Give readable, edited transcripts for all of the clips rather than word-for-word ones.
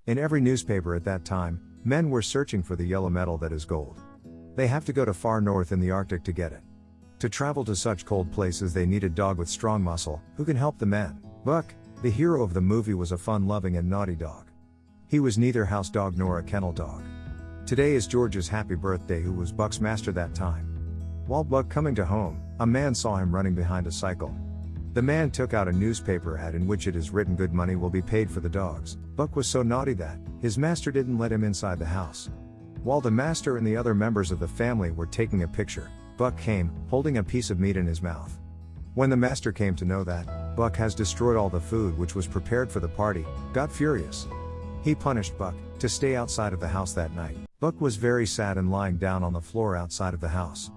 In every newspaper at that time, men were searching for the yellow metal that is gold. They have to go to far north in the Arctic to get it. To travel to such cold places they need a dog with strong muscle, who can help the men. Buck, the hero of the movie, was a fun-loving and naughty dog. He was neither house dog nor a kennel dog. Today is George's happy birthday, who was Buck's master that time. While Buck coming to home, a man saw him running behind a cycle. The man took out a newspaper ad in which it is written good money will be paid for the dogs. Buck was so naughty that his master didn't let him inside the house. While the master and the other members of the family were taking a picture, Buck came, holding a piece of meat in his mouth. When the master came to know that Buck has destroyed all the food which was prepared for the party, got furious. He punished Buck to stay outside of the house that night. Buck was very sad and lying down on the floor outside of the house.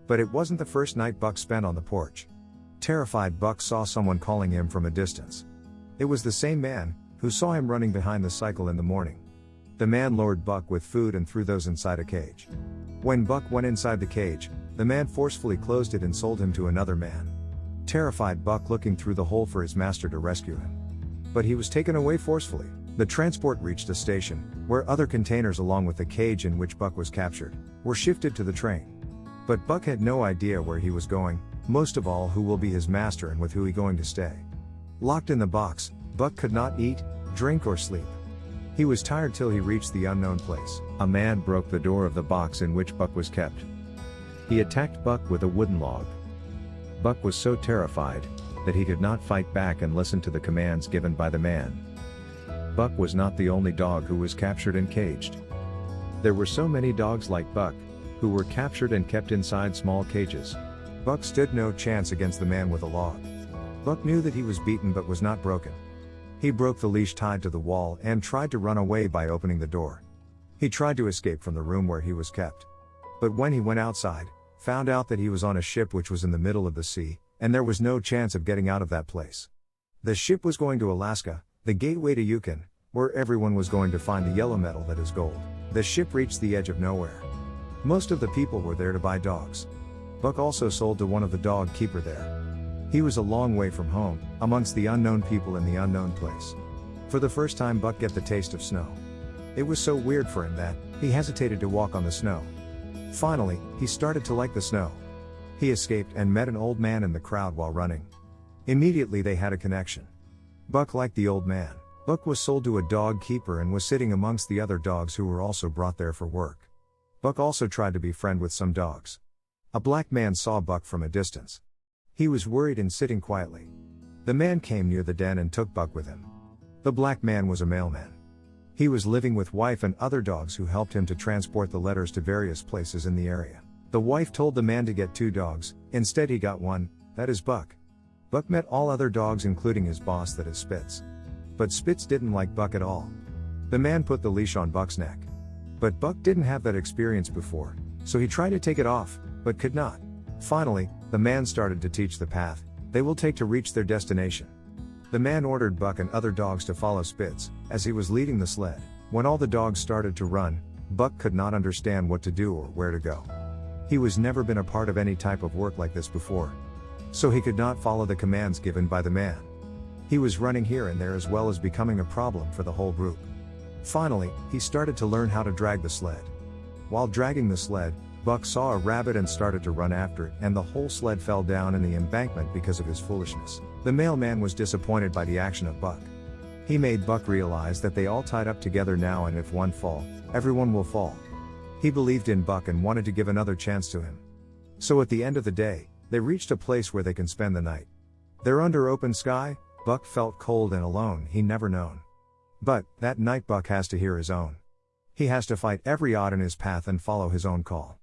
But it wasn't the first night Buck spent on the porch. Terrified, Buck saw someone calling him from a distance. It was the same man who saw him running behind the cycle in the morning. The man lured Buck with food and threw those inside a cage. When Buck went inside the cage, the man forcefully closed it and sold him to another man. Terrified, Buck looking through the hole for his master to rescue him. But he was taken away forcefully. The transport reached a station, where other containers along with the cage in which Buck was captured, were shifted to the train. But Buck had no idea where he was going, most of all who will be his master and with who he going to stay. Locked in the box, Buck could not eat, drink or sleep. He was tired till he reached the unknown place. A man broke the door of the box in which Buck was kept. He attacked Buck with a wooden log. Buck was so terrified that he could not fight back and listen to the commands given by the man. Buck was not the only dog who was captured and caged. There were so many dogs like Buck, who were captured and kept inside small cages. Buck stood no chance against the man with a log. Buck knew that he was beaten but was not broken. He broke the leash tied to the wall and tried to run away by opening the door. He tried to escape from the room where he was kept. But when he went outside, found out that he was on a ship which was in the middle of the sea, and there was no chance of getting out of that place. The ship was going to Alaska, the gateway to Yukon, where everyone was going to find the yellow metal that is gold. The ship reached the edge of nowhere. Most of the people were there to buy dogs. Buck also sold to one of the dog keeper there. He was a long way from home, amongst the unknown people in the unknown place. For the first time Buck get the taste of snow. It was so weird for him that he hesitated to walk on the snow. Finally, he started to like the snow. He escaped and met an old man in the crowd while running. Immediately they had a connection. Buck liked the old man. Buck was sold to a dog keeper and was sitting amongst the other dogs who were also brought there for work. Buck also tried to be friend with some dogs. A black man saw Buck from a distance. He was worried and sitting quietly. The man came near the den and took Buck with him. The black man was a mailman. He was living with wife and other dogs who helped him to transport the letters to various places in the area. The wife told the man to get 2 dogs, instead he got one, that is Buck. Buck met all other dogs including his boss, that is Spitz. But Spitz didn't like Buck at all. The man put the leash on Buck's neck. But Buck didn't have that experience before, so he tried to take it off, but could not. Finally, the man started to teach the path they will take to reach their destination. The man ordered Buck and other dogs to follow Spitz, as he was leading the sled. When all the dogs started to run, Buck could not understand what to do or where to go. He was never been a part of any type of work like this before. So he could not follow the commands given by the man. He was running here and there as well as becoming a problem for the whole group. Finally, he started to learn how to drag the sled. While dragging the sled, Buck saw a rabbit and started to run after it, and the whole sled fell down in the embankment because of his foolishness. The mailman was disappointed by the action of Buck. He made Buck realize that they all tied up together now, and if one fall, everyone will fall. He believed in Buck and wanted to give another chance to him. So at the end of the day, they reached a place where they can spend the night. There under open sky, Buck felt cold and alone, he never known. But, that night Buck has to hear his own. He has to fight every odd in his path and follow his own call.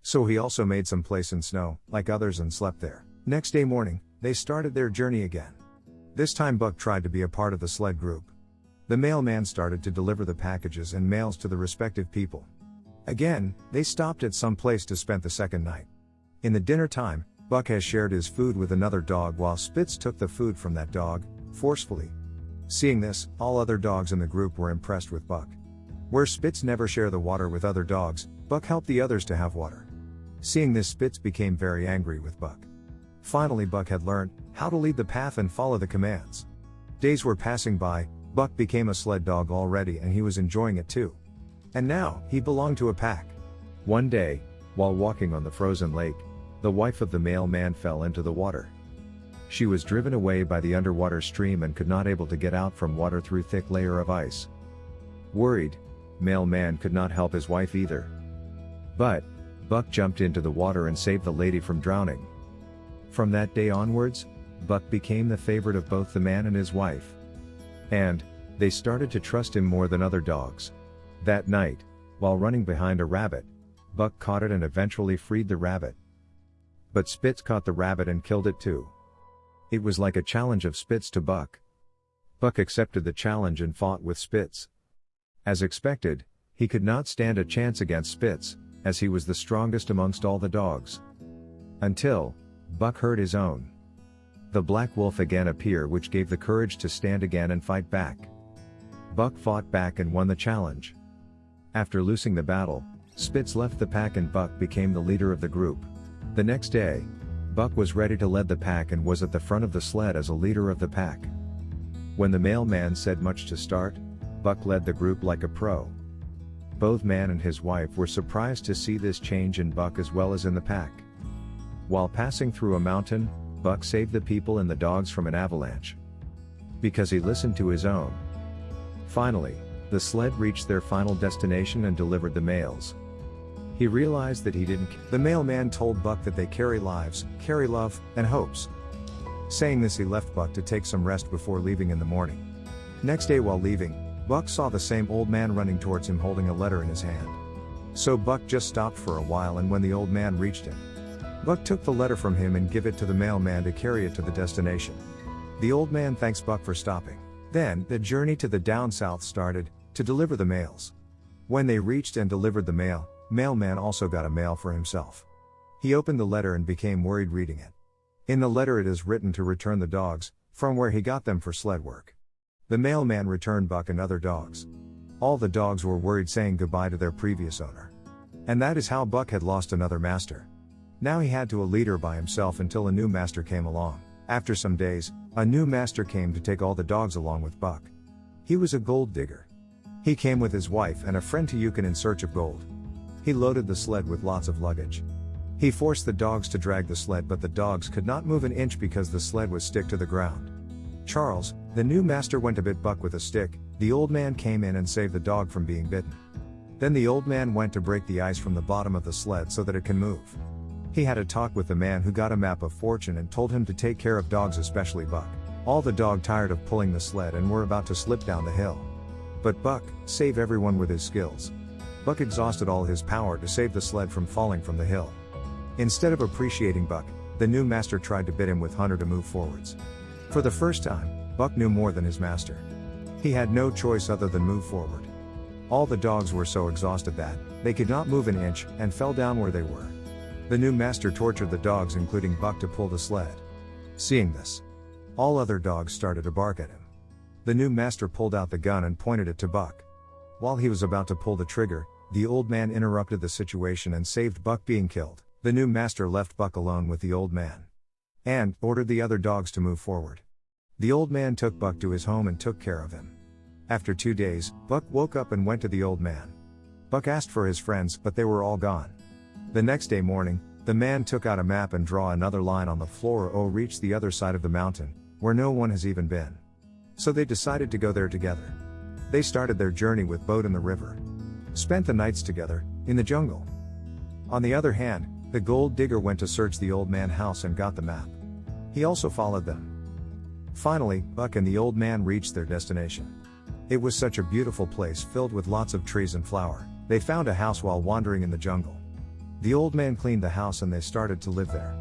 So he also made some place in snow, like others, and slept there. Next day morning, they started their journey again. This time Buck tried to be a part of the sled group. The mailman started to deliver the packages and mails to the respective people. Again, they stopped at some place to spend the second night. In the dinner time, Buck has shared his food with another dog while Spitz took the food from that dog, forcefully. Seeing this, all other dogs in the group were impressed with Buck. Where Spitz never share the water with other dogs, Buck helped the others to have water. Seeing this, Spitz became very angry with Buck. Finally Buck had learned how to lead the path and follow the commands. Days were passing by, Buck became a sled dog already and he was enjoying it too. And now, he belonged to a pack. One day, while walking on the frozen lake, the wife of the mailman fell into the water. She was driven away by the underwater stream and could not able to get out from water through thick layer of ice. Worried, mailman could not help his wife either. But, Buck jumped into the water and saved the lady from drowning. From that day onwards, Buck became the favorite of both the man and his wife. And, they started to trust him more than other dogs. That night, while running behind a rabbit, Buck caught it and eventually freed the rabbit. But Spitz caught the rabbit and killed it too. It was like a challenge of Spitz to Buck. Buck accepted the challenge and fought with Spitz. As expected, he could not stand a chance against Spitz, as he was the strongest amongst all the dogs. Until, Buck heard his own. The black wolf again appeared, which gave the courage to stand again and fight back. Buck fought back and won the challenge. After losing the battle, Spitz left the pack and Buck became the leader of the group. The next day, Buck was ready to lead the pack and was at the front of the sled as a leader of the pack. When the mailman said much to start, Buck led the group like a pro. Both man and his wife were surprised to see this change in Buck as well as in the pack. While passing through a mountain, Buck saved the people and the dogs from an avalanche. Because he listened to his own. Finally, the sled reached their final destination and delivered the mails. He realized that he didn't. The mailman told Buck that they carry lives, carry love, and hopes. Saying this, he left Buck to take some rest before leaving in the morning. Next day while leaving, Buck saw the same old man running towards him holding a letter in his hand. So Buck just stopped for a while, and when the old man reached him, Buck took the letter from him and gave it to the mailman to carry it to the destination. The old man thanks Buck for stopping. Then, the journey to the down south started, to deliver the mails. When they reached and delivered the mail, mailman also got a mail for himself. He opened the letter and became worried reading it. In the letter it is written to return the dogs, from where he got them for sled work. The mailman returned Buck and other dogs. All the dogs were worried, saying goodbye to their previous owner. And that is how Buck had lost another master. Now he had to a leader by himself until a new master came along. After some days, a new master came to take all the dogs along with Buck. He was a gold digger. He came with his wife and a friend to Yukon in search of gold. He loaded the sled with lots of luggage. He forced the dogs to drag the sled, but the dogs could not move an inch because the sled was stick to the ground. Charles, the new master, went to bit Buck with a stick. The old man came in and saved the dog from being bitten. Then the old man went to break the ice from the bottom of the sled so that it can move. He had a talk with the man who got a map of fortune and told him to take care of dogs, especially Buck. All the dog tired of pulling the sled and were about to slip down the hill. But Buck saved everyone with his skills. Buck exhausted all his power to save the sled from falling from the hill. Instead of appreciating Buck, the new master tried to bid him with Hunter to move forwards. For the first time, Buck knew more than his master. He had no choice other than move forward. All the dogs were so exhausted that they could not move an inch and fell down where they were. The new master tortured the dogs, including Buck, to pull the sled. Seeing this, all other dogs started to bark at him. The new master pulled out the gun and pointed it to Buck. While he was about to pull the trigger, the old man interrupted the situation and saved Buck being killed. The new master left Buck alone with the old man and ordered the other dogs to move forward. The old man took Buck to his home and took care of him. After 2 days, Buck woke up and went to the old man. Buck asked for his friends, but they were all gone. The next day morning, the man took out a map and draw another line on the floor. Reached the other side of the mountain, where no one has even been. So they decided to go there together. They started their journey with boat in the river. Spent the nights together, in the jungle. On the other hand, the gold digger went to search the old man's house and got the map. He also followed them. Finally, Buck and the old man reached their destination. It was such a beautiful place filled with lots of trees and flower. They found a house while wandering in the jungle. The old man cleaned the house and they started to live there.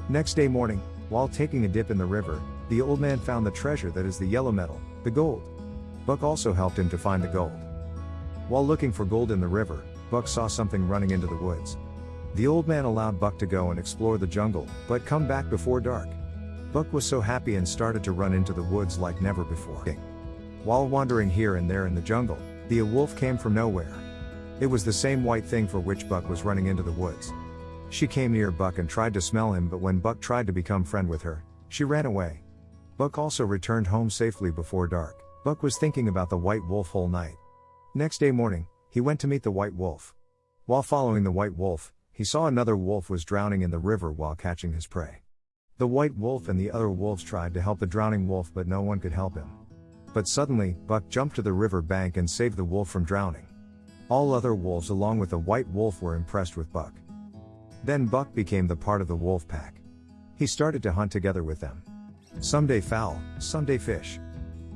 Next day morning, while taking a dip in the river, the old man found the treasure that is the yellow metal, the gold. Buck also helped him to find the gold. While looking for gold in the river, Buck saw something running into the woods. The old man allowed Buck to go and explore the jungle, but come back before dark. Buck was so happy and started to run into the woods like never before. While wandering here and there in the jungle, a wolf came from nowhere. It was the same white thing for which Buck was running into the woods. She came near Buck and tried to smell him, but when Buck tried to become friend with her, she ran away. Buck also returned home safely before dark. Buck was thinking about the white wolf whole night. Next day morning, he went to meet the white wolf. While following the white wolf, he saw another wolf was drowning in the river while catching his prey. The white wolf and the other wolves tried to help the drowning wolf, but no one could help him. But suddenly, Buck jumped to the river bank and saved the wolf from drowning. All other wolves along with the white wolf were impressed with Buck. Then Buck became the part of the wolf pack. He started to hunt together with them. Some day fowl, some day fish.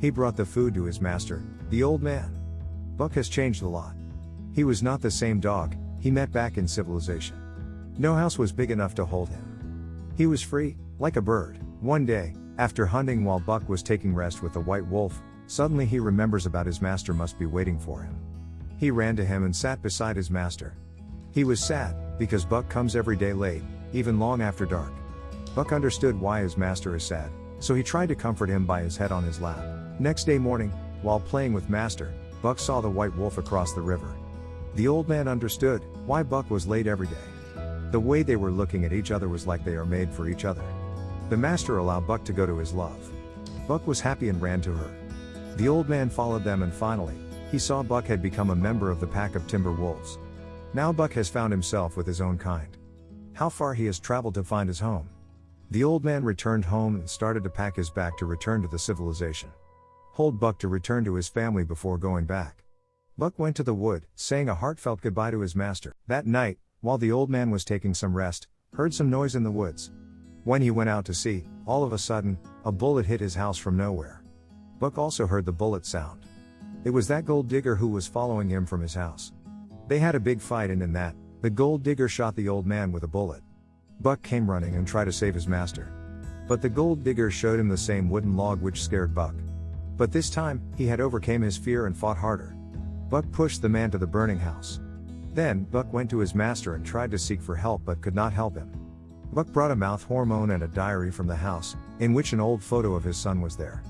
He brought the food to his master, the old man. Buck has changed a lot. He was not the same dog he met back in civilization. No house was big enough to hold him. He was free, like a bird. One day, after hunting while Buck was taking rest with the white wolf, suddenly he remembers about his master must be waiting for him. He ran to him and sat beside his master. He was sad, because Buck comes every day late, even long after dark. Buck understood why his master is sad, so he tried to comfort him by his head on his lap. Next day morning, while playing with master, Buck saw the white wolf across the river. The old man understood why Buck was late every day. The way they were looking at each other was like they are made for each other. The master allowed Buck to go to his love. Buck was happy and ran to her. The old man followed them, and finally, he saw Buck had become a member of the pack of timber wolves. Now Buck has found himself with his own kind. How far he has traveled to find his home. The old man returned home and started to pack his bag to return to the civilization. Hold Buck to return to his family before going back. Buck went to the wood, saying a heartfelt goodbye to his master. That night, while the old man was taking some rest, heard some noise in the woods. When he went out to see, all of a sudden, a bullet hit his house from nowhere. Buck also heard the bullet sound. It was that gold digger who was following him from his house. They had a big fight, and in that, the gold digger shot the old man with a bullet. Buck came running and tried to save his master. But the gold digger showed him the same wooden log, which scared Buck. But this time, he had overcame his fear and fought harder. Buck pushed the man to the burning house. Then, Buck went to his master and tried to seek for help but could not help him. Buck brought a mouth hormone and a diary from the house, in which an old photo of his son was there.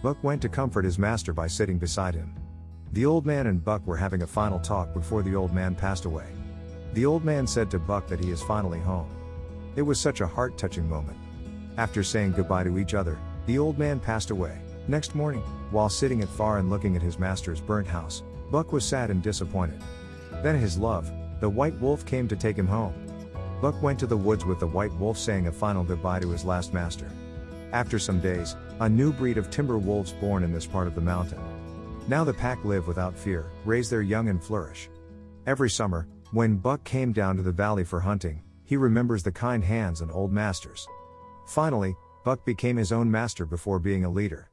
Buck went to comfort his master by sitting beside him. The old man and Buck were having a final talk before the old man passed away. The old man said to Buck that he is finally home. It was such a heart-touching moment. After saying goodbye to each other, the old man passed away. Next morning, while sitting at far and looking at his master's burnt house, Buck was sad and disappointed. Then his love, the white wolf, came to take him home. Buck went to the woods with the white wolf, saying a final goodbye to his last master. After some days, a new breed of timber wolves born in this part of the mountain. Now the pack live without fear, raise their young and flourish. Every summer, when Buck came down to the valley for hunting, he remembers the kind hands and old masters. Finally, Buck became his own master before being a leader.